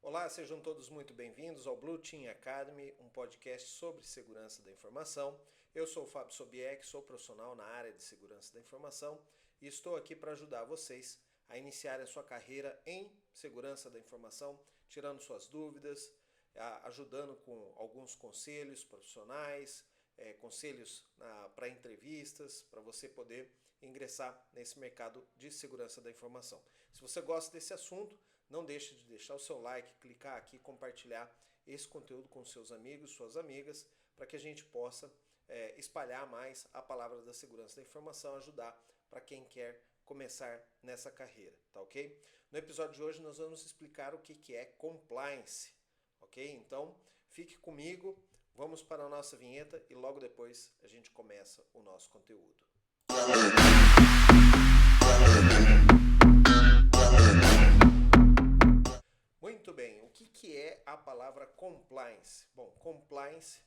Olá, sejam todos muito bem-vindos ao Blue Team Academy, um podcast sobre segurança da informação. Eu sou o Fábio Sobieck, sou profissional na área de segurança da informação e estou aqui para ajudar vocês a iniciar a sua carreira em segurança da informação, tirando suas dúvidas, ajudando com alguns conselhos profissionais, conselhos para entrevistas, para você poder ingressar nesse mercado de segurança da informação. Se você gosta desse assunto, não deixe de deixar o seu like, clicar aqui, compartilhar esse conteúdo com seus amigos, suas amigas, para que a gente possa espalhar mais a palavra da segurança da informação, ajudar para quem quer começar nessa carreira, tá ok? No episódio de hoje nós vamos explicar o que é compliance, ok? Então fique comigo, vamos para a nossa vinheta e logo depois a gente começa o nosso conteúdo. Muito bem, o que é a palavra compliance? Bom, compliance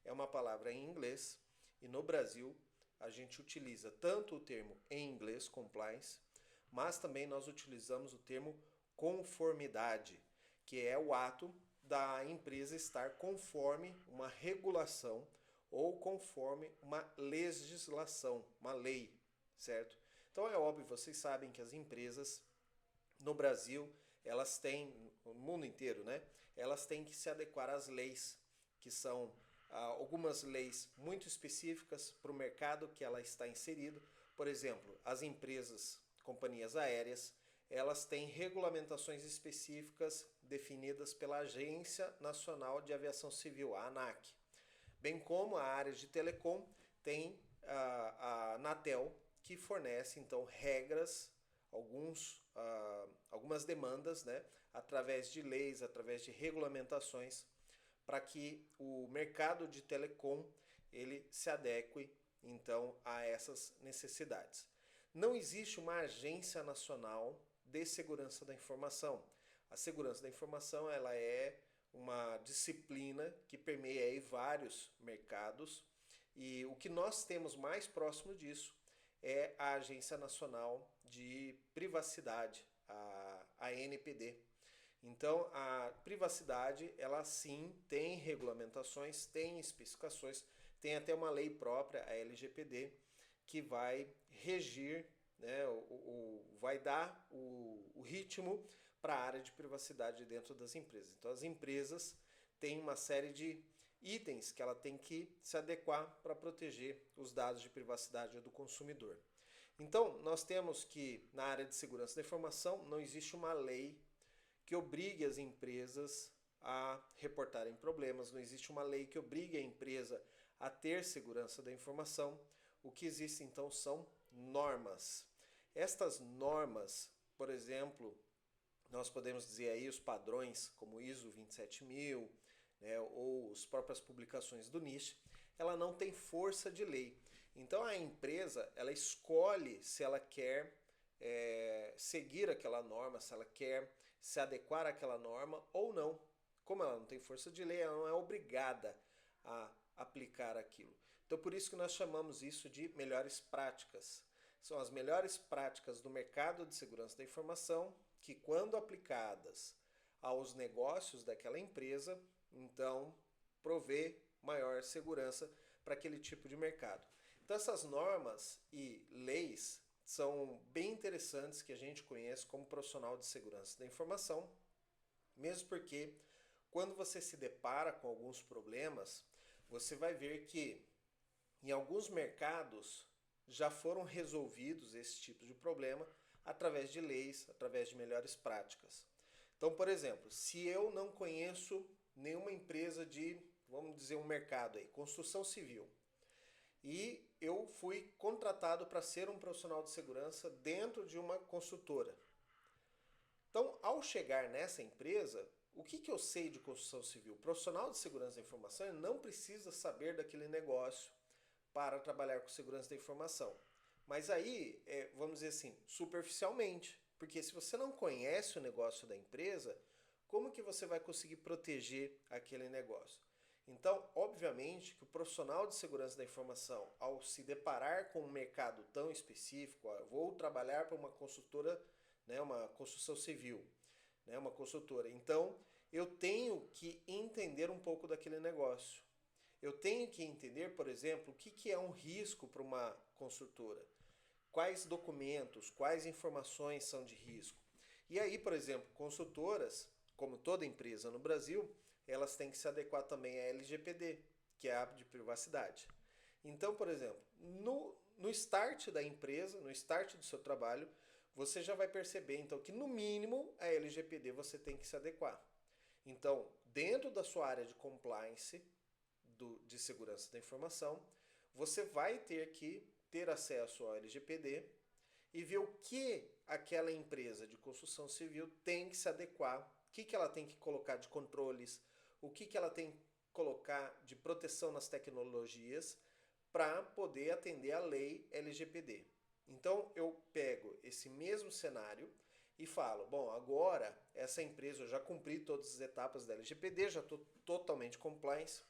é uma palavra em inglês e no Brasil a gente utiliza tanto o termo em inglês, compliance, mas também nós utilizamos o termo conformidade, que é o ato da empresa estar conforme uma regulação ou conforme uma legislação, uma lei, certo? Então é óbvio, vocês sabem que as empresas no Brasil, elas têm, no mundo inteiro, né? Elas têm que se adequar às leis, que são algumas leis muito específicas para o mercado que ela está inserido. Por exemplo, as empresas, companhias aéreas, elas têm regulamentações específicas definidas pela Agência Nacional de Aviação Civil, a ANAC. Bem como a área de telecom tem a Anatel, que fornece então regras, algumas demandas, né, através de leis, através de regulamentações, para que o mercado de telecom ele se adeque então a essas necessidades. Não existe uma agência nacional de segurança da informação. A segurança da informação ela é uma disciplina que permeia aí vários mercados e o que nós temos mais próximo disso é a Agência Nacional de Privacidade, a ANPD. Então, a privacidade, ela sim tem regulamentações, tem especificações, tem até uma lei própria, a LGPD, que vai regir, né, vai dar o ritmo para a área de privacidade dentro das empresas. Então, as empresas têm uma série de itens que ela tem que se adequar para proteger os dados de privacidade do consumidor. Então, nós temos que, na área de segurança da informação, não existe uma lei que obrigue as empresas a reportarem problemas, não existe uma lei que obrigue a empresa a ter segurança da informação. O que existe, então, são normas. Estas normas, por exemplo, nós podemos dizer aí os padrões como ISO 27000, né, ou as próprias publicações do NIST, ela não tem força de lei. Então a empresa ela escolhe se ela quer seguir aquela norma, se ela quer se adequar àquela norma ou não. Como ela não tem força de lei, ela não é obrigada a aplicar aquilo. Então por isso que nós chamamos isso de melhores práticas. São as melhores práticas do mercado de segurança da informação que, quando aplicadas aos negócios daquela empresa, então provê maior segurança para aquele tipo de mercado. Então essas normas e leis são bem interessantes que a gente conhece como profissional de segurança da informação, mesmo porque quando você se depara com alguns problemas, você vai ver que em alguns mercados já foram resolvidos esse tipo de problema através de leis, através de melhores práticas. Então, por exemplo, se eu não conheço nenhuma empresa de, vamos dizer, um mercado aí, construção civil, e eu fui contratado para ser um profissional de segurança dentro de uma construtora. Então, ao chegar nessa empresa, o que eu sei de construção civil? O profissional de segurança da informação não precisa saber daquele negócio para trabalhar com segurança da informação. Mas aí, vamos dizer assim, superficialmente. Porque se você não conhece o negócio da empresa, como que você vai conseguir proteger aquele negócio? Então, obviamente, que o profissional de segurança da informação, ao se deparar com um mercado tão específico, vou trabalhar para uma construtora, né, uma construção civil, né, uma construtora. Então, eu tenho que entender um pouco daquele negócio. Eu tenho que entender, por exemplo, o que é um risco para uma construtora. Quais documentos, quais informações são de risco. E aí, por exemplo, construtoras, como toda empresa no Brasil, elas têm que se adequar também à LGPD, que é a de privacidade. Então, por exemplo, no start da empresa, no start do seu trabalho, você já vai perceber então que no mínimo a LGPD você tem que se adequar. Então, dentro da sua área de compliance, de segurança da informação, você vai ter que ter acesso ao LGPD e ver o que aquela empresa de construção civil tem que se adequar, o que ela tem que colocar de controles, o que ela tem que colocar de proteção nas tecnologias para poder atender a lei LGPD. Então eu pego esse mesmo cenário e falo, bom, agora essa empresa eu já cumpri todas as etapas da LGPD, já estou totalmente compliance.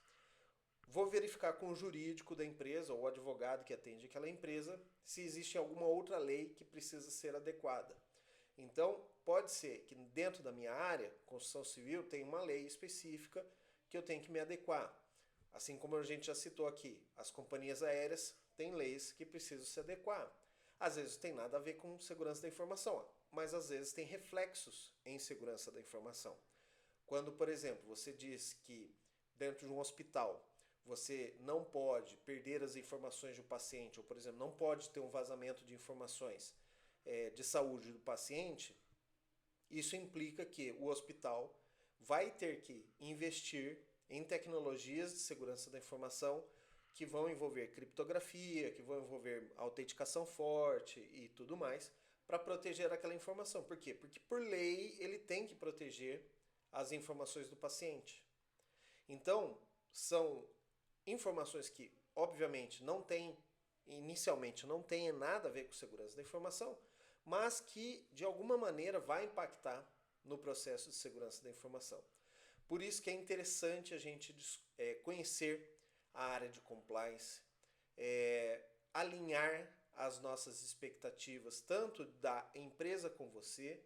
Vou verificar com o jurídico da empresa ou o advogado que atende aquela empresa se existe alguma outra lei que precisa ser adequada. Então, pode ser que dentro da minha área, construção civil, tem uma lei específica que eu tenho que me adequar. Assim como a gente já citou aqui, as companhias aéreas têm leis que precisam se adequar. Às vezes tem nada a ver com segurança da informação, mas às vezes tem reflexos em segurança da informação. Quando, por exemplo, você diz que dentro de um hospital você não pode perder as informações do paciente, ou, por exemplo, não pode ter um vazamento de informações de saúde do paciente, isso implica que o hospital vai ter que investir em tecnologias de segurança da informação que vão envolver criptografia, que vão envolver autenticação forte e tudo mais, para proteger aquela informação. Por quê? Porque por lei ele tem que proteger as informações do paciente. Então, são informações que, obviamente, inicialmente não tem nada a ver com segurança da informação, mas que, de alguma maneira, vai impactar no processo de segurança da informação. Por isso que é interessante a gente conhecer a área de compliance, alinhar as nossas expectativas, tanto da empresa com você,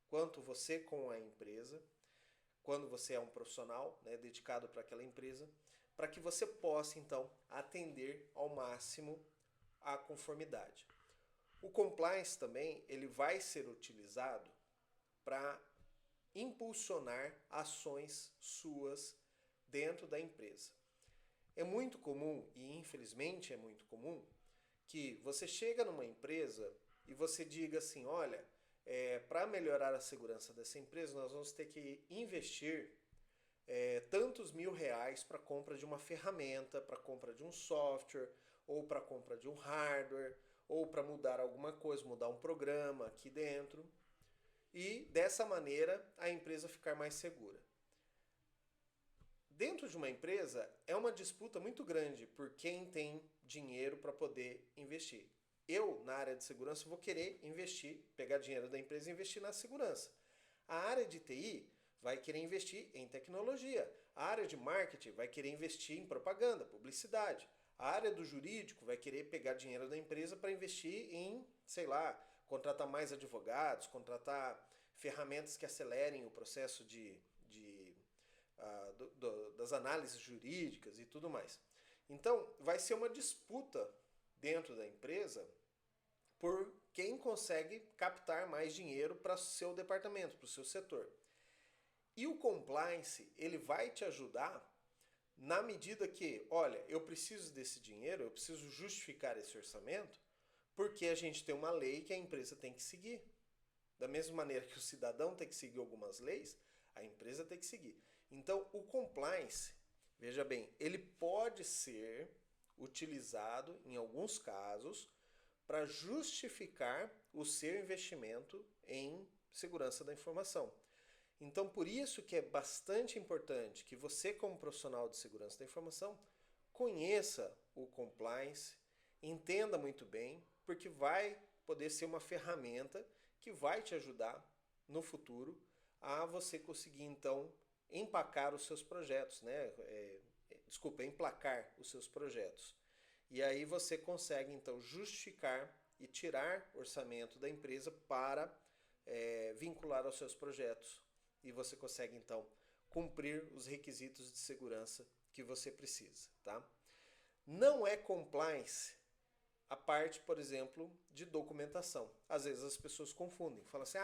quanto você com a empresa, quando você é um profissional, né, dedicado para aquela empresa, para que você possa, então, atender ao máximo a conformidade. O compliance também ele vai ser utilizado para impulsionar ações suas dentro da empresa. É muito comum, e infelizmente é muito comum, que você chega numa empresa e você diga assim, olha, para melhorar a segurança dessa empresa, nós vamos ter que investir tantos R$ 1.000 para a compra de uma ferramenta, para a compra de um software, ou para a compra de um hardware, ou para mudar alguma coisa, mudar um programa aqui dentro. E dessa maneira a empresa ficar mais segura. Dentro de uma empresa é uma disputa muito grande por quem tem dinheiro para poder investir. Eu, na área de segurança, vou querer investir, pegar dinheiro da empresa e investir na segurança. A área de TI vai querer investir em tecnologia. A área de marketing vai querer investir em propaganda, publicidade. A área do jurídico vai querer pegar dinheiro da empresa para investir em, sei lá, contratar mais advogados, contratar ferramentas que acelerem o processo das análises jurídicas e tudo mais. Então, vai ser uma disputa dentro da empresa por quem consegue captar mais dinheiro para o seu departamento, para o seu setor. E o compliance, ele vai te ajudar na medida que, olha, eu preciso desse dinheiro, eu preciso justificar esse orçamento, porque a gente tem uma lei que a empresa tem que seguir. Da mesma maneira que o cidadão tem que seguir algumas leis, a empresa tem que seguir. Então, o compliance, veja bem, ele pode ser utilizado, em alguns casos, para justificar o seu investimento em segurança da informação. Então, por isso que é bastante importante que você, como profissional de segurança da informação, conheça o compliance, entenda muito bem, porque vai poder ser uma ferramenta que vai te ajudar no futuro a você conseguir, então, empacar os seus projetos, né? Emplacar os seus projetos. E aí você consegue, então, justificar e tirar orçamento da empresa para vincular aos seus projetos. E você consegue, então, cumprir os requisitos de segurança que você precisa, tá? Não é compliance a parte, por exemplo, de documentação. Às vezes as pessoas confundem, falam assim,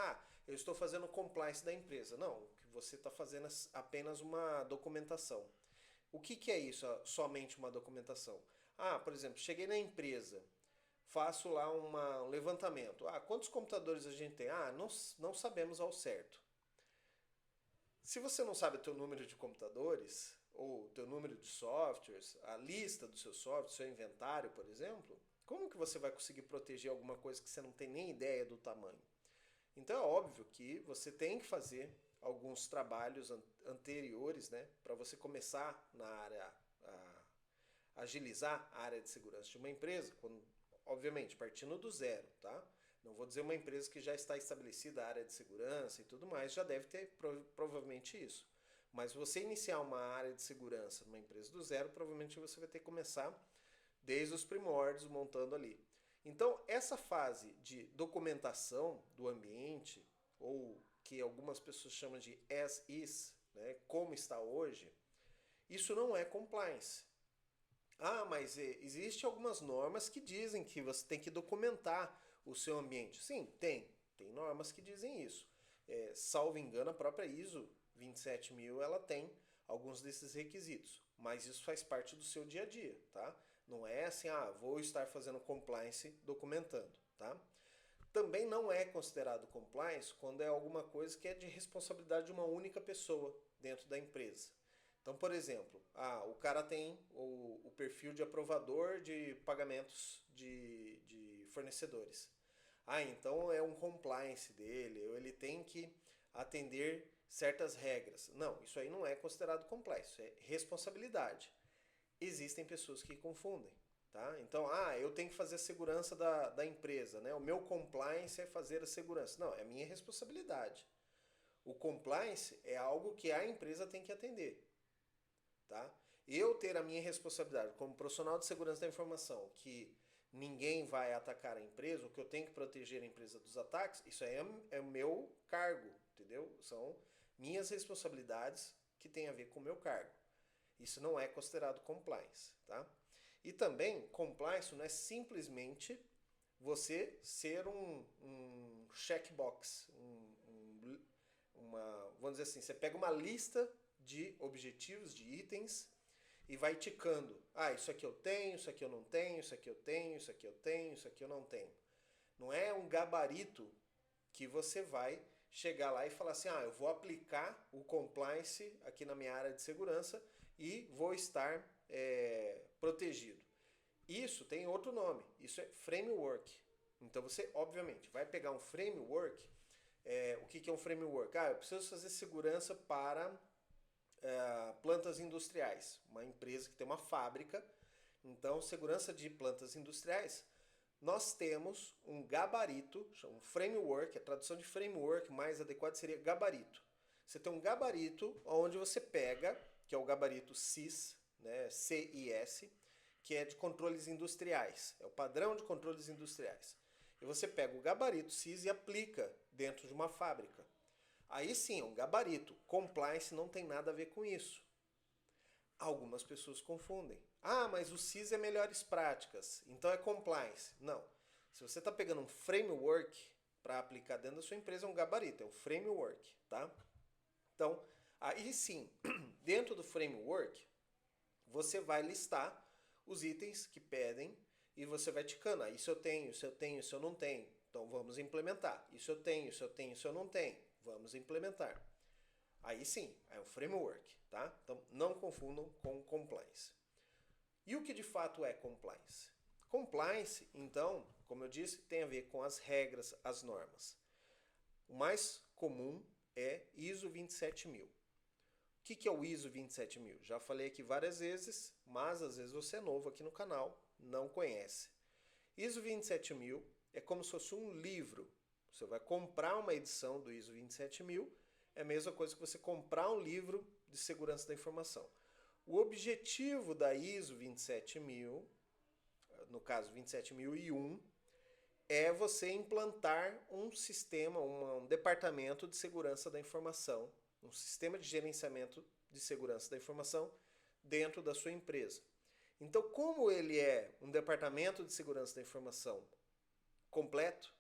eu estou fazendo compliance da empresa. Não, o que você está fazendo é apenas uma documentação. O que é isso, somente uma documentação? Por exemplo, cheguei na empresa, faço lá um levantamento. Quantos computadores a gente tem? Não sabemos ao certo. Se você não sabe o teu número de computadores, ou o teu número de softwares, a lista dos seus softwares, seu inventário, por exemplo, como que você vai conseguir proteger alguma coisa que você não tem nem ideia do tamanho? Então é óbvio que você tem que fazer alguns trabalhos anteriores, né, para você começar na área, agilizar a área de segurança de uma empresa, obviamente partindo do zero, tá? Não vou dizer uma empresa que já está estabelecida a área de segurança e tudo mais, já deve ter provavelmente isso. Mas se você iniciar uma área de segurança numa empresa do zero, provavelmente você vai ter que começar desde os primórdios, montando ali. Então, essa fase de documentação do ambiente, ou que algumas pessoas chamam de as is, né, como está hoje, isso não é compliance. Mas existem algumas normas que dizem que você tem que documentar o seu ambiente. Sim, tem normas que dizem isso. Salvo engano, a própria ISO 27000 ela tem alguns desses requisitos, mas isso faz parte do seu dia a dia, tá? Não é assim, vou estar fazendo compliance documentando, tá? Também não é considerado compliance quando é alguma coisa que é de responsabilidade de uma única pessoa dentro da empresa. Então, por exemplo, o cara tem o perfil de aprovador de pagamentos de fornecedores. Então é um compliance dele, ou ele tem que atender certas regras. Não, isso aí não é considerado compliance, isso é responsabilidade. Existem pessoas que confundem, tá? Então, eu tenho que fazer a segurança da empresa, né? O meu compliance é fazer a segurança. Não, é minha responsabilidade. O compliance é algo que a empresa tem que atender, tá? Eu ter a minha responsabilidade como profissional de segurança da informação, que ninguém vai atacar a empresa, ou que eu tenho que proteger a empresa dos ataques, isso aí é o meu cargo, entendeu? São minhas responsabilidades que têm a ver com o meu cargo. Isso não é considerado compliance, tá? E também, compliance não é simplesmente você ser um checkbox, vamos dizer assim, você pega uma lista de objetivos, de itens, e vai ticando. Isso aqui eu tenho, isso aqui eu não tenho, isso aqui eu tenho, isso aqui eu tenho, isso aqui eu não tenho. Não é um gabarito que você vai chegar lá e falar assim, eu vou aplicar o compliance aqui na minha área de segurança e vou estar protegido. Isso tem outro nome, isso é framework. Então você, obviamente, vai pegar um framework. O que é um framework? Eu preciso fazer segurança para plantas industriais. Uma empresa que tem uma fábrica. Então, segurança de plantas industriais, nós temos um gabarito, um framework, a tradução de framework mais adequada seria gabarito. Você tem um gabarito onde você pega, que é o gabarito CIS, né, CIS, que é de controles industriais, é o padrão de controles industriais. E você pega o gabarito CIS e aplica dentro de uma fábrica. Aí sim, é um gabarito. Compliance não tem nada a ver com isso. Algumas pessoas confundem. Mas o CIS é melhores práticas, então é compliance. Não. Se você está pegando um framework para aplicar dentro da sua empresa, é um gabarito, é um framework, tá? Então, aí sim, dentro do framework, você vai listar os itens que pedem e você vai ticando. Isso eu tenho, isso eu tenho, isso eu não tenho. Então vamos implementar. Isso eu tenho, isso eu tenho, isso eu não tenho. Vamos implementar. Aí sim, é um framework, tá? Então não confundam com compliance. E o que de fato é compliance? Compliance, então, como eu disse, tem a ver com as regras, as normas. O mais comum é ISO 27000. O que é o ISO 27000? Já falei aqui várias vezes, mas às vezes você é novo aqui no canal, não conhece. ISO 27000 é como se fosse um livro. Você vai comprar uma edição do ISO 27000, é a mesma coisa que você comprar um livro de segurança da informação. O objetivo da ISO 27000, no caso 27001, é você implantar um sistema, um departamento de segurança da informação um sistema de gerenciamento de segurança da informação dentro da sua empresa. Então, como ele é um departamento de segurança da informação completo,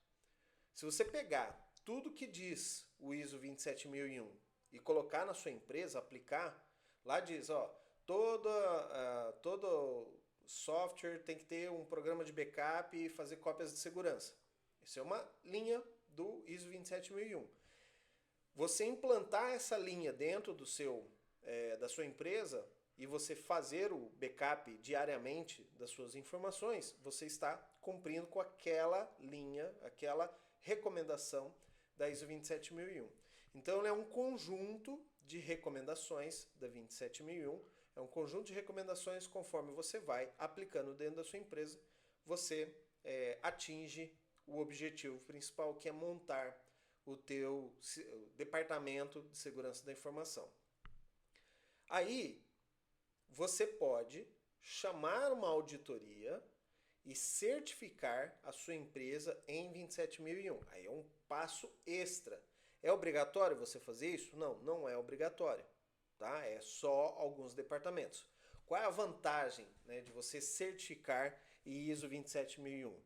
se você pegar tudo que diz o ISO 27001 e colocar na sua empresa, aplicar, lá diz, todo software tem que ter um programa de backup e fazer cópias de segurança. Isso é uma linha do ISO 27001. Você implantar essa linha dentro da sua empresa e você fazer o backup diariamente das suas informações, você está cumprindo com aquela linha, aquela recomendação da ISO 27001. Então, ele é um conjunto de recomendações da 27001, é um conjunto de recomendações conforme você vai aplicando dentro da sua empresa, você atinge o objetivo principal, que é montar o teu departamento de segurança da informação. Aí, você pode chamar uma auditoria e certificar a sua empresa em 27001. Aí é um passo extra. É obrigatório você fazer isso? Não, não é obrigatório. Tá? É só alguns departamentos. Qual é a vantagem, né, de você certificar ISO 27001?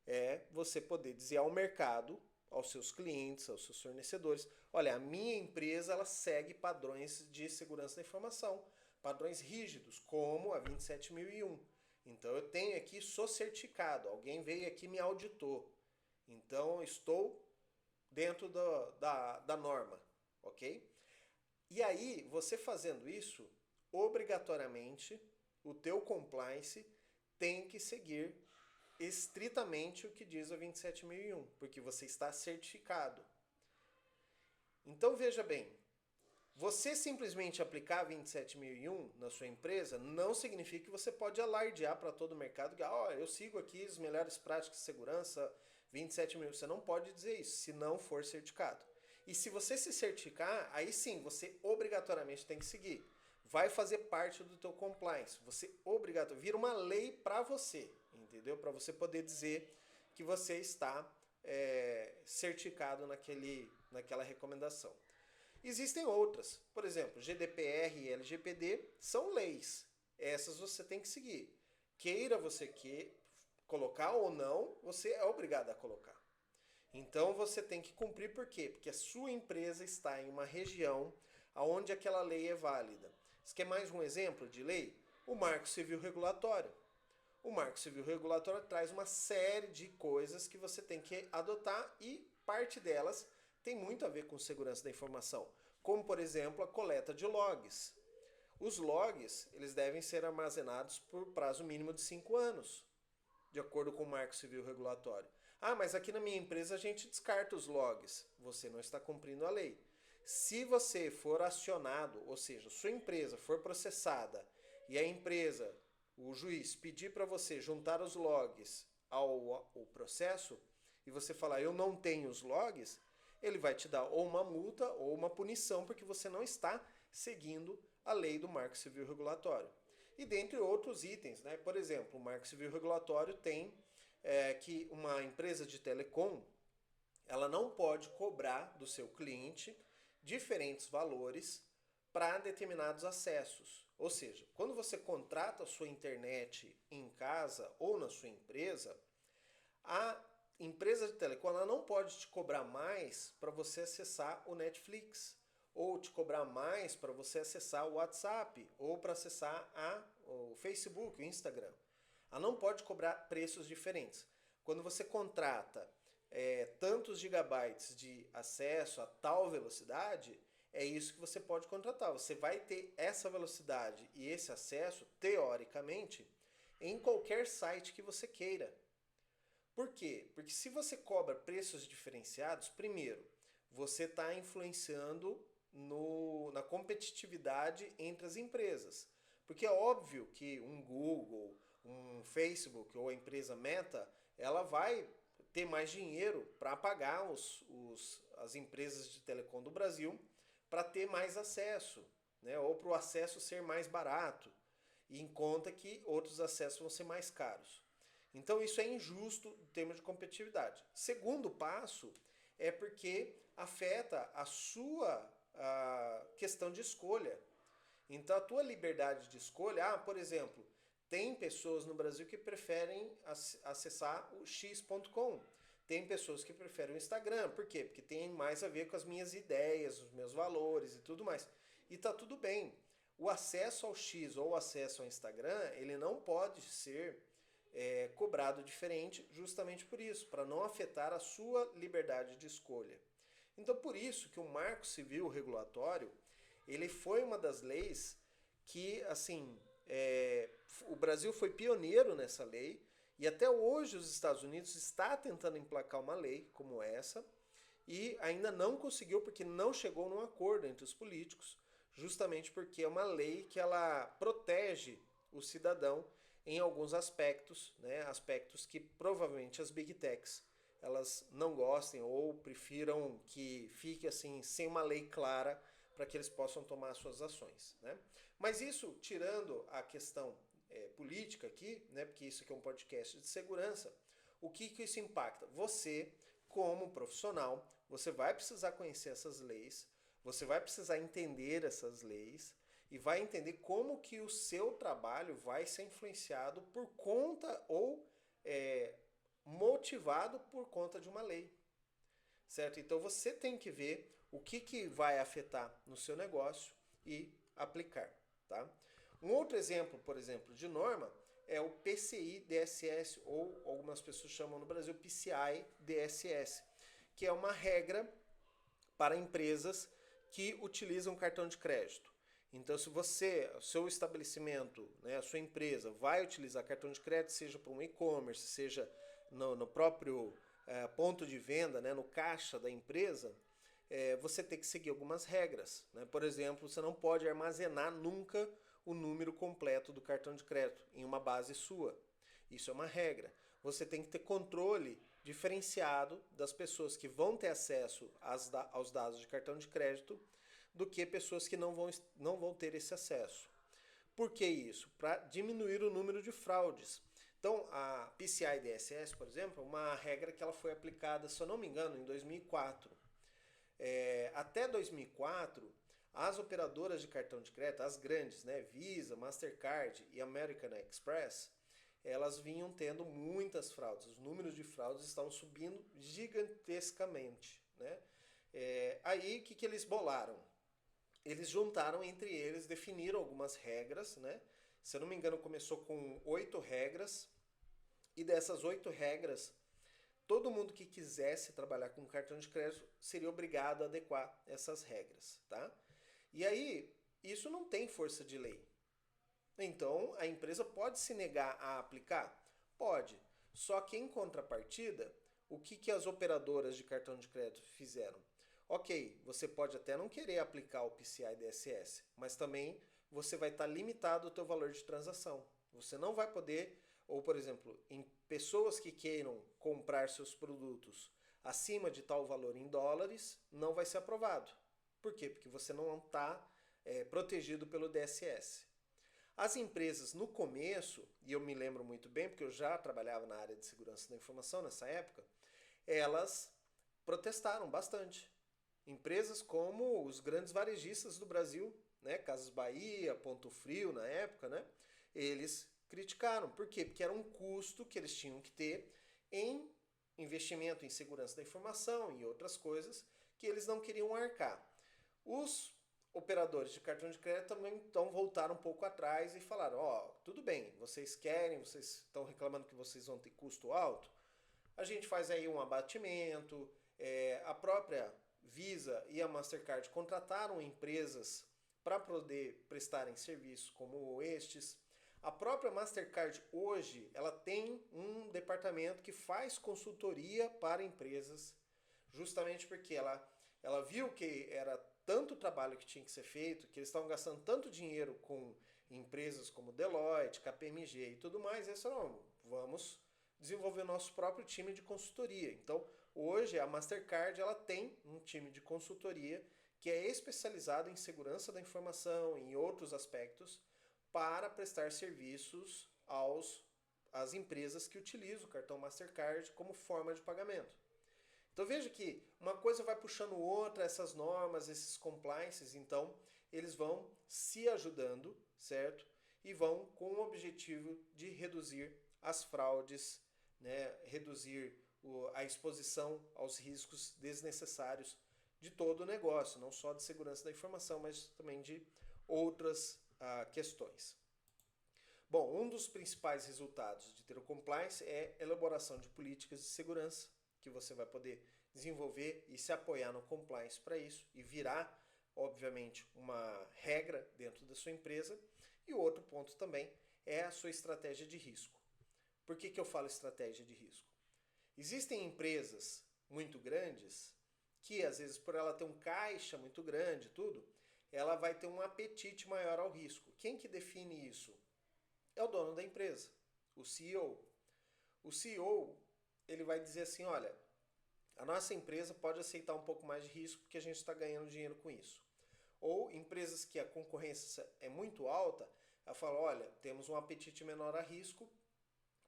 É você poder dizer ao mercado, aos seus clientes, aos seus fornecedores, olha, a minha empresa ela segue padrões de segurança da informação, padrões rígidos, como a 27001. Então eu tenho aqui, sou certificado, alguém veio aqui e me auditou. Então estou dentro da norma, ok? E aí, você fazendo isso, obrigatoriamente, o teu compliance tem que seguir estritamente o que diz a 27001, porque você está certificado. Então veja bem, você simplesmente aplicar a 27001 na sua empresa não significa que você pode alardear para todo o mercado que eu sigo aqui as melhores práticas de segurança 27001. Você não pode dizer isso se não for certificado. E se você se certificar, aí sim, você obrigatoriamente tem que seguir. Vai fazer parte do teu compliance. Você obrigatoriamente vira uma lei para você, entendeu? Para você poder dizer que você está certificado naquela recomendação. Existem outras, por exemplo, GDPR e LGPD são leis. Essas você tem que seguir. Queira você colocar ou não, você é obrigado a colocar. Então você tem que cumprir, por quê? Porque a sua empresa está em uma região onde aquela lei é válida. Você quer mais um exemplo de lei? O Marco Civil Regulatório. O Marco Civil Regulatório traz uma série de coisas que você tem que adotar e parte delas tem muito a ver com segurança da informação, como por exemplo a coleta de logs. Os logs eles devem ser armazenados por prazo mínimo de 5 anos, de acordo com o Marco Civil Regulatório. Ah, mas aqui na minha empresa a gente descarta os logs. Você não está cumprindo a lei. Se você for acionado, ou seja, sua empresa for processada e a empresa, o juiz, pedir para você juntar os logs ao processo e você falar eu não tenho os logs, ele vai te dar ou uma multa ou uma punição porque você não está seguindo a lei do Marco Civil Regulatório. E dentre outros itens, né? Por exemplo, o Marco Civil Regulatório tem que uma empresa de telecom ela não pode cobrar do seu cliente diferentes valores para determinados acessos. Ou seja, quando você contrata a sua internet em casa ou na sua empresa, a empresa de telecom ela não pode te cobrar mais para você acessar o Netflix, ou te cobrar mais para você acessar o WhatsApp, ou para acessar o Facebook, o Instagram. Ela não pode cobrar preços diferentes. Quando você contrata tantos gigabytes de acesso a tal velocidade, é isso que você pode contratar. Você vai ter essa velocidade e esse acesso, teoricamente, em qualquer site que você queira. Por quê? Porque se você cobra preços diferenciados, primeiro, você está influenciando na competitividade entre as empresas. Porque é óbvio que um Google, um Facebook ou a empresa Meta, ela vai ter mais dinheiro para pagar as empresas de telecom do Brasil para ter mais acesso, né? Ou para o acesso ser mais barato, e em conta que outros acessos vão ser mais caros. Então isso é injusto em termos de competitividade. Segundo passo é porque afeta a sua a questão de escolha. Então, a tua liberdade de escolha, por exemplo, tem pessoas no Brasil que preferem acessar o x.com. Tem pessoas que preferem o Instagram. Por quê? Porque tem mais a ver com as minhas ideias, os meus valores e tudo mais. E tá tudo bem. O acesso ao X ou o acesso ao Instagram, ele não pode ser cobrado diferente justamente por isso, para não afetar a sua liberdade de escolha. Então, por isso que o Marco Civil Regulatório, ele foi uma das leis que, assim, o Brasil foi pioneiro nessa lei, e até hoje os Estados Unidos está tentando emplacar uma lei como essa, e ainda não conseguiu porque não chegou num acordo entre os políticos, justamente porque é uma lei que ela protege o cidadão em alguns aspectos, né, aspectos que provavelmente as Big Techs elas não gostem ou prefiram que fique assim sem uma lei clara para que eles possam tomar suas ações, né? Mas isso, tirando a questão política aqui, né, porque isso aqui é um podcast de segurança, o que isso impacta? Você, como profissional, você vai precisar conhecer essas leis, você vai precisar entender essas leis e vai entender como que o seu trabalho vai ser influenciado por conta ou motivado por conta de uma lei, certo? Então você tem que ver o que vai afetar no seu negócio e aplicar, tá? Um outro exemplo, por exemplo, de norma é o PCI DSS, ou algumas pessoas chamam no Brasil PCI DSS, que é uma regra para empresas que utilizam cartão de crédito. Então, se você, seu estabelecimento, né, a sua empresa vai utilizar cartão de crédito, seja para um e-commerce, seja no próprio ponto de venda, né, no caixa da empresa, você tem que seguir algumas regras, né? Por exemplo, você não pode armazenar nunca o número completo do cartão de crédito em uma base sua. Isso é uma regra. Você tem que ter controle diferenciado das pessoas que vão ter acesso aos dados de cartão de crédito do que pessoas que não vão ter esse acesso. Por que isso? Para diminuir o número de fraudes. Então, a PCI DSS, por exemplo, é uma regra que ela foi aplicada, se eu não me engano, em 2004. Até 2004, as operadoras de cartão de crédito, as grandes, né, Visa, Mastercard e American Express, elas vinham tendo muitas fraudes. Os números de fraudes estavam subindo gigantescamente, né? Aí, o que eles bolaram? Eles juntaram entre eles, definiram algumas regras, né? Se eu não me engano, começou com 8 regras, e dessas 8 regras, todo mundo que quisesse trabalhar com cartão de crédito seria obrigado a adequar essas regras, tá? E aí, isso não tem força de lei. Então, a empresa pode se negar a aplicar? Pode. Só que, em contrapartida, o que as operadoras de cartão de crédito fizeram? Ok, você pode até não querer aplicar o PCI DSS, mas também você vai estar limitado ao teu valor de transação. Você não vai poder, ou por exemplo, em pessoas que queiram comprar seus produtos acima de tal valor em dólares, não vai ser aprovado. Por quê? Porque você não está protegido pelo DSS. As empresas no começo, e eu me lembro muito bem, porque eu já trabalhava na área de segurança da informação nessa época, elas protestaram bastante. Empresas como os grandes varejistas do Brasil, né, Casas Bahia, Ponto Frio na época, né, eles criticaram. Por quê? Porque era um custo que eles tinham que ter em investimento em segurança da informação e outras coisas que eles não queriam arcar. Os operadores de cartão de crédito também então voltaram um pouco atrás e falaram, tudo bem, vocês estão reclamando que vocês vão ter custo alto, a gente faz aí um abatimento, a própria Visa e a Mastercard contrataram empresas para poder prestarem serviços como estes. A própria Mastercard hoje, ela tem um departamento que faz consultoria para empresas, justamente porque ela viu que era tanto trabalho que tinha que ser feito, que eles estavam gastando tanto dinheiro com empresas como Deloitte, KPMG e tudo mais, e eles falaram, vamos desenvolver nosso próprio time de consultoria. Então, hoje a Mastercard ela tem um time de consultoria que é especializado em segurança da informação e em outros aspectos para prestar serviços às empresas que utilizam o cartão Mastercard como forma de pagamento. Então veja que uma coisa vai puxando outra, essas normas, esses compliances, então eles vão se ajudando, certo? E vão com o objetivo de reduzir as fraudes, né? Reduzir a exposição aos riscos desnecessários de todo o negócio, não só de segurança da informação, mas também de outras questões. Bom, um dos principais resultados de ter o compliance é a elaboração de políticas de segurança, que você vai poder desenvolver e se apoiar no compliance para isso e virar, obviamente, uma regra dentro da sua empresa. E o outro ponto também é a sua estratégia de risco. Por que eu falo estratégia de risco? Existem empresas muito grandes que, às vezes, por ela ter um caixa muito grande, tudo, ela vai ter um apetite maior ao risco. Quem que define isso? É o dono da empresa, o CEO. O CEO, ele vai dizer assim, olha, a nossa empresa pode aceitar um pouco mais de risco porque a gente está ganhando dinheiro com isso. Ou empresas que a concorrência é muito alta, ela fala, olha, temos um apetite menor a risco,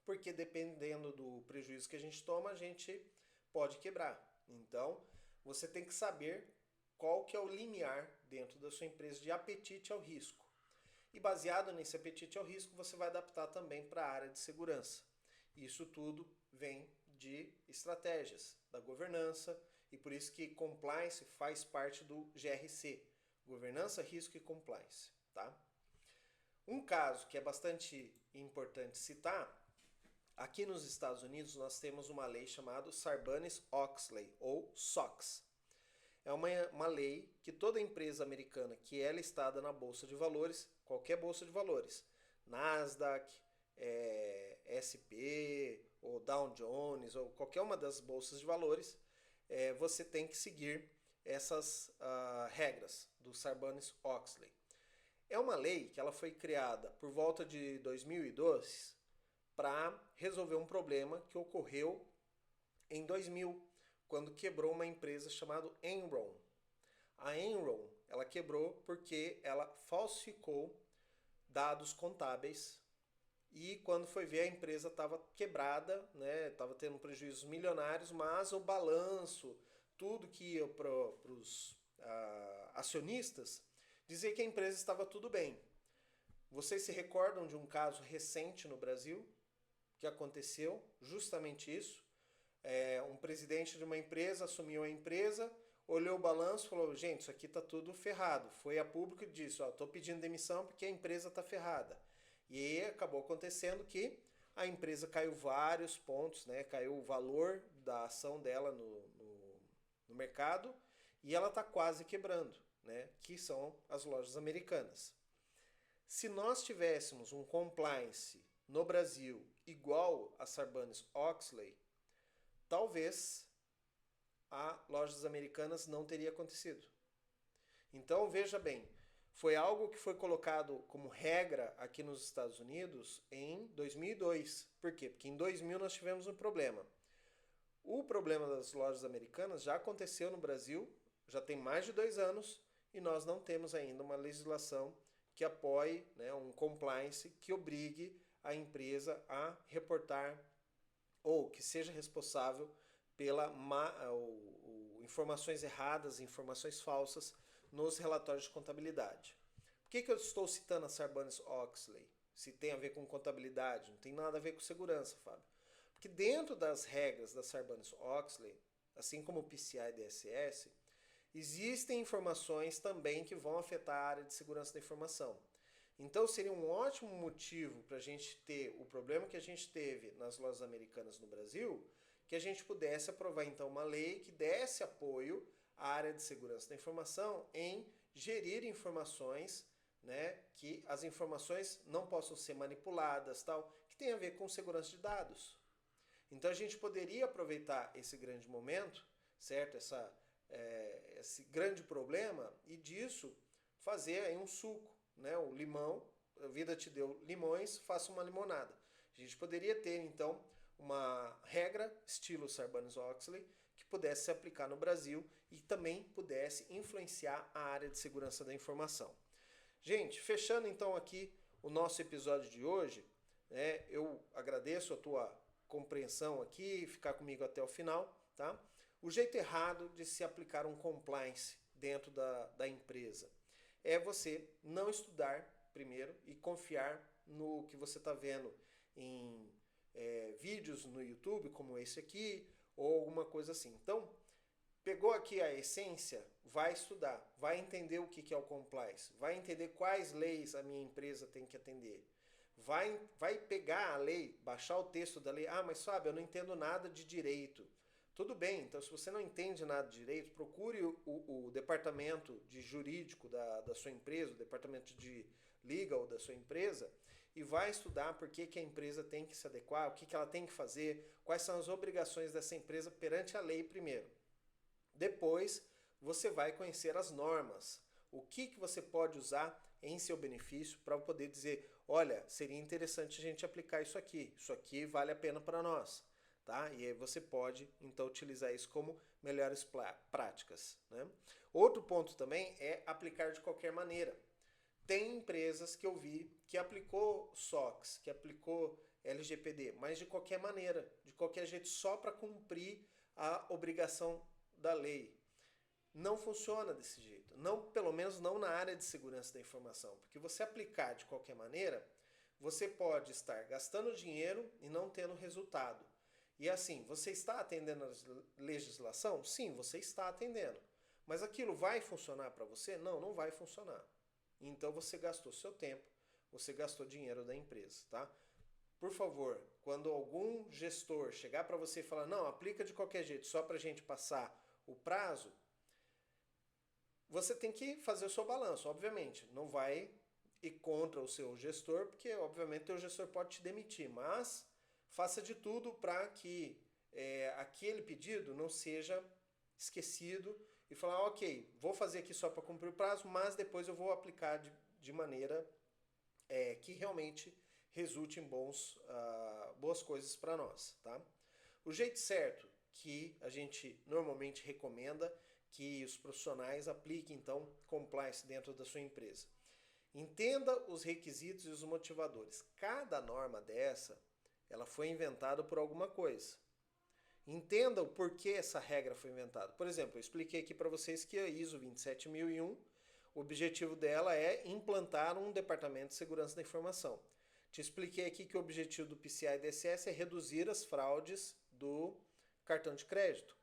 porque dependendo do prejuízo que a gente toma, a gente pode quebrar. Então, você tem que saber qual que é o limiar dentro da sua empresa de apetite ao risco. E baseado nesse apetite ao risco, você vai adaptar também para a área de segurança. Isso tudo vem de estratégias, da governança, e por isso que compliance faz parte do GRC, Governança, Risco e Compliance. Tá? Um caso que é bastante importante citar, aqui nos Estados Unidos nós temos uma lei chamada Sarbanes-Oxley, ou SOX. É uma lei que toda empresa americana que é listada na Bolsa de Valores, qualquer Bolsa de Valores, Nasdaq, SP, ou Dow Jones, ou qualquer uma das bolsas de valores, você tem que seguir essas regras do Sarbanes-Oxley. É uma lei que ela foi criada por volta de 2002 para resolver um problema que ocorreu em 2000, quando quebrou uma empresa chamada Enron. A Enron, ela quebrou porque ela falsificou dados contábeis e quando foi ver a empresa estava quebrada, né, estava tendo prejuízos milionários, mas o balanço, tudo que ia para os acionistas, dizia que a empresa estava tudo bem. Vocês se recordam de um caso recente no Brasil que aconteceu justamente isso? Um presidente de uma empresa assumiu a empresa, olhou o balanço e falou, gente, isso aqui está tudo ferrado. Foi a público e disse, estou pedindo demissão porque a empresa está ferrada. E aí acabou acontecendo que a empresa caiu vários pontos, né? Caiu o valor da ação dela no mercado e ela está quase quebrando, né? Que são as lojas americanas. Se nós tivéssemos um compliance no Brasil igual a Sarbanes-Oxley, talvez a Lojas Americanas não teria acontecido. Então, veja bem, foi algo que foi colocado como regra aqui nos Estados Unidos em 2002. Por quê? Porque em 2000 nós tivemos um problema. O problema das lojas americanas já aconteceu no Brasil, já tem mais de 2 anos, e nós não temos ainda uma legislação que apoie, né, um compliance que obrigue a empresa a reportar ou que seja responsável pela informações erradas, informações falsas nos relatórios de contabilidade. Por que eu estou citando a Sarbanes-Oxley? Se tem a ver com contabilidade, não tem nada a ver com segurança, Fábio. Porque dentro das regras da Sarbanes-Oxley, assim como o PCI e DSS, existem informações também que vão afetar a área de segurança da informação. Então seria um ótimo motivo para a gente ter o problema que a gente teve nas lojas americanas no Brasil, que a gente pudesse aprovar então uma lei que desse apoio à área de segurança da informação em gerir informações, né, que as informações não possam ser manipuladas, tal, que tem a ver com segurança de dados. Então a gente poderia aproveitar esse grande momento, certo? Esse grande problema e disso fazer aí um suco, né? O limão, a vida te deu limões, faça uma limonada. A gente poderia ter então uma regra estilo Sarbanes-Oxley que pudesse se aplicar no Brasil e também pudesse influenciar a área de segurança da informação. Gente, fechando então aqui o nosso episódio de hoje, né, eu agradeço a tua compreensão aqui, ficar comigo até o final, tá? O jeito errado de se aplicar um compliance dentro da empresa é você não estudar primeiro e confiar no que você está vendo em vídeos no YouTube, como esse aqui, ou alguma coisa assim. Então, pegou aqui a essência, vai estudar, vai entender o que é o compliance, vai entender quais leis a minha empresa tem que atender. Vai pegar a lei, baixar o texto da lei. Ah, mas sabe, eu não entendo nada de direito. Tudo bem, então se você não entende nada de direito, procure o departamento de jurídico da sua empresa, o departamento de legal da sua empresa, e vai estudar por que a empresa tem que se adequar, o que ela tem que fazer, quais são as obrigações dessa empresa perante a lei primeiro. Depois, você vai conhecer as normas, o que você pode usar em seu benefício para poder dizer, olha, seria interessante a gente aplicar isso aqui vale a pena para nós. Tá? E aí você pode, então, utilizar isso como melhores práticas. Né? Outro ponto também é aplicar de qualquer maneira. Tem empresas que eu vi que aplicou SOX, que aplicou LGPD, mas de qualquer maneira, de qualquer jeito, só para cumprir a obrigação da lei. Não funciona desse jeito. Não, pelo menos não na área de segurança da informação. Porque você aplicar de qualquer maneira, você pode estar gastando dinheiro e não tendo resultado. E assim, você está atendendo a legislação? Sim, você está atendendo. Mas aquilo vai funcionar para você? Não, não vai funcionar. Então você gastou seu tempo, você gastou dinheiro da empresa, tá? Por favor, quando algum gestor chegar para você e falar, não, aplica de qualquer jeito, só para a gente passar o prazo, você tem que fazer o seu balanço, obviamente. Não vai ir contra o seu gestor, porque obviamente o seu gestor pode te demitir, mas faça de tudo para que aquele pedido não seja esquecido e falar, ok, vou fazer aqui só para cumprir o prazo, mas depois eu vou aplicar de maneira que realmente resulte em boas coisas para nós. Tá? O jeito certo que a gente normalmente recomenda que os profissionais apliquem, então, compliance dentro da sua empresa. Entenda os requisitos e os motivadores. Cada norma dessa, ela foi inventada por alguma coisa. Entenda o porquê essa regra foi inventada. Por exemplo, eu expliquei aqui para vocês que a ISO 27001, o objetivo dela é implantar um departamento de segurança da informação. Te expliquei aqui que o objetivo do PCI DSS é reduzir as fraudes do cartão de crédito.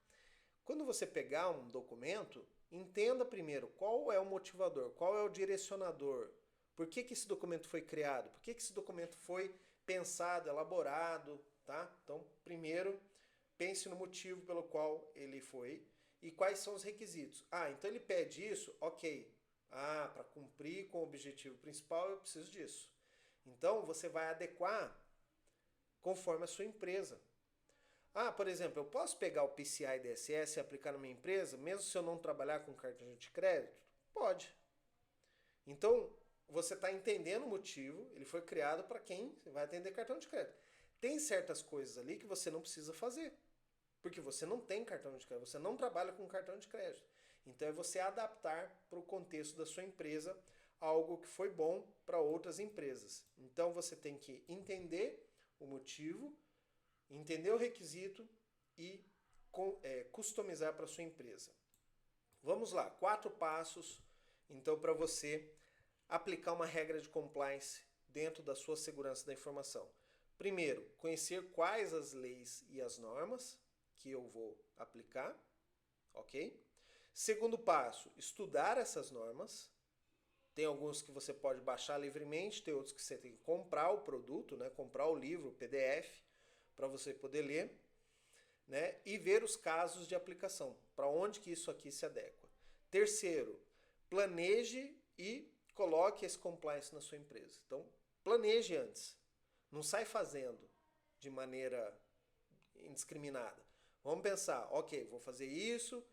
Quando você pegar um documento, entenda primeiro qual é o motivador, qual é o direcionador, por que esse documento foi criado, por que esse documento foi pensado, elaborado, tá? Então, primeiro, pense no motivo pelo qual ele foi e quais são os requisitos. Ah, então ele pede isso? Ok. Ah, para cumprir com o objetivo principal eu preciso disso. Então, você vai adequar conforme a sua empresa. Ah, por exemplo, eu posso pegar o PCI DSS e aplicar na minha empresa, mesmo se eu não trabalhar com cartão de crédito? Pode. Então, você está entendendo o motivo, ele foi criado para quem vai atender cartão de crédito. Tem certas coisas ali que você não precisa fazer, porque você não tem cartão de crédito, você não trabalha com cartão de crédito. Então, é você adaptar para o contexto da sua empresa algo que foi bom para outras empresas. Então, você tem que entender o motivo, entender o requisito e customizar para a sua empresa. Vamos lá, 4 passos, então, para você aplicar uma regra de compliance dentro da sua segurança da informação. Primeiro, conhecer quais as leis e as normas que eu vou aplicar, ok? Segundo passo, estudar essas normas. Tem alguns que você pode baixar livremente, tem outros que você tem que comprar o produto, né? Comprar o livro, o PDF, para você poder ler, né? E ver os casos de aplicação, para onde que isso aqui se adequa. Terceiro, planeje e coloque esse compliance na sua empresa. Então, planeje antes. Não sai fazendo de maneira indiscriminada. Vamos pensar, ok, vou fazer isso,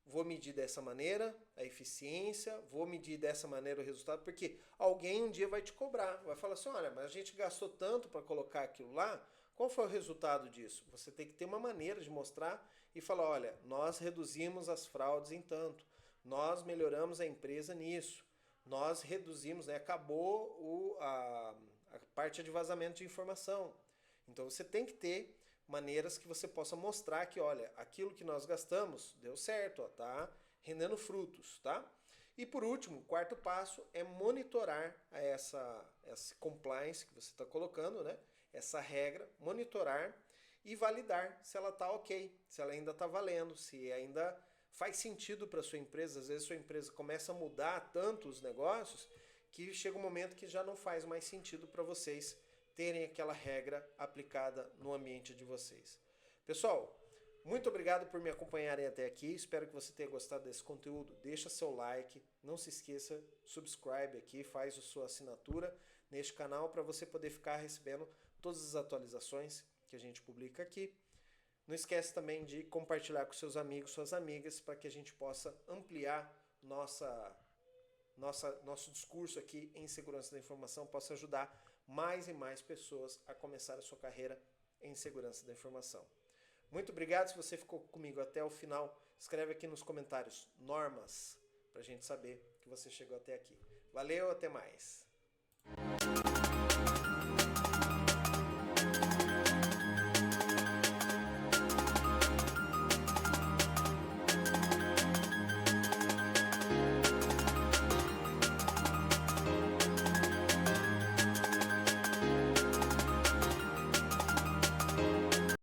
vou medir dessa maneira a eficiência, vou medir dessa maneira o resultado, porque alguém um dia vai te cobrar, vai falar assim, olha, mas a gente gastou tanto para colocar aquilo lá, qual foi o resultado disso? Você tem que ter uma maneira de mostrar e falar, olha, nós reduzimos as fraudes em tanto, nós melhoramos a empresa nisso, nós reduzimos, né, acabou a parte de vazamento de informação. Então você tem que ter maneiras que você possa mostrar que, olha, aquilo que nós gastamos deu certo, ó, tá rendendo frutos, tá? E por último, quarto passo é monitorar essa compliance que você está colocando, né? Essa regra, monitorar e validar se ela está ok, se ela ainda está valendo, se ainda faz sentido para sua empresa. Às vezes sua empresa começa a mudar tanto os negócios que chega um momento que já não faz mais sentido para vocês terem aquela regra aplicada no ambiente de vocês. Pessoal, muito obrigado por me acompanharem até aqui. Espero que você tenha gostado desse conteúdo. Deixa seu like, não se esqueça, subscribe aqui, faz a sua assinatura neste canal para você poder ficar recebendo todas as atualizações que a gente publica aqui. Não esquece também de compartilhar com seus amigos, suas amigas, para que a gente possa ampliar nosso discurso aqui em segurança da informação, possa ajudar mais e mais pessoas a começar a sua carreira em segurança da informação. Muito obrigado. Se você ficou comigo até o final, escreve aqui nos comentários normas, para a gente saber que você chegou até aqui. Valeu, até mais!